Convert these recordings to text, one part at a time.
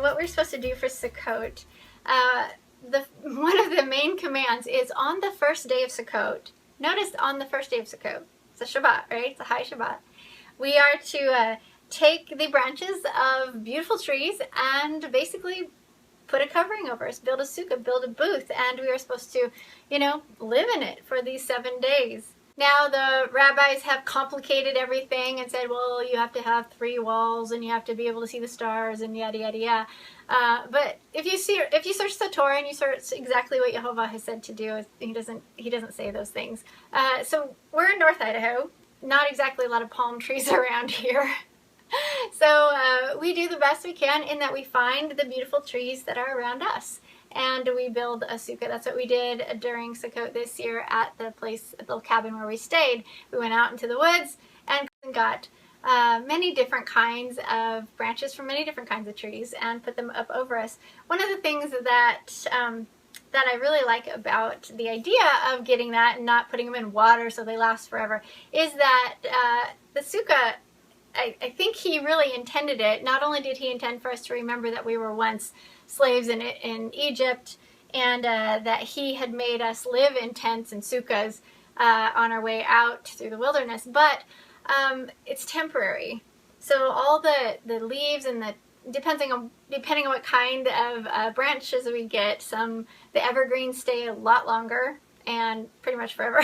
what we're supposed to do for Sukkot, one of the main commands is on the first day of Sukkot. Notice on the first day of Sukkot. It's a Shabbat, right? It's a high Shabbat. We are to take the branches of beautiful trees and basically put a covering over us, build a sukkah, build a booth, and we are supposed to, live in it for these 7 days. Now the rabbis have complicated everything and said, well, you have to have 3 walls and you have to be able to see the stars and yada yada yada. But if you search the Torah and you search exactly what Yehovah has said to do, he doesn't say those things. So we're in North Idaho, not exactly a lot of palm trees around here. So we do the best we can in that we find the beautiful trees that are around us. And we build a sukkah. That's what we did during Sukkot this year at the little cabin where we stayed. We went out into the woods and got many different kinds of branches from many different kinds of trees and put them up over us. One of the things that I really like about the idea of getting that and not putting them in water so they last forever is that the sukkah, I think he really intended it. Not only did he intend for us to remember that we were once slaves in Egypt and that he had made us live in tents and sukkahs on our way out through the wilderness, but it's temporary. So all the leaves and depending on what kind of branches we get, the evergreens stay a lot longer and pretty much forever.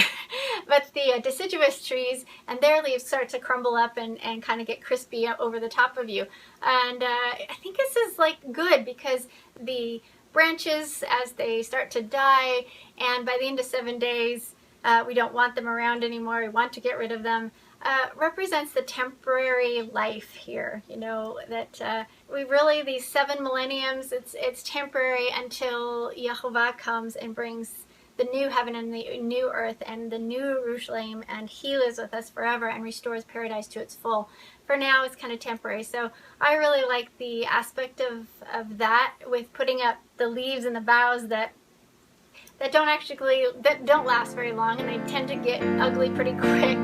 But the deciduous trees and their leaves start to crumble up and kind of get crispy over the top of you. And I think this is good because the branches, as they start to die, and by the end of 7 days, we don't want them around anymore, we want to get rid of them, represents the temporary life here, that these 7 millenniums, it's temporary until Yehovah comes and brings the new heaven and the new earth and the new Jerusalem, and he lives with us forever and restores paradise to its full. For now, it's kind of temporary. So I really like the aspect of that, with putting up the leaves and the boughs that don't last very long, and they tend to get ugly pretty quick.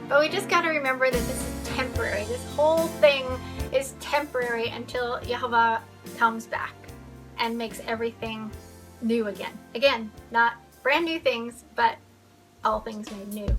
But we just got to remember that this is temporary. This whole thing is temporary until Yehovah comes back and makes everything new again. Again, not brand new things, but all things made new.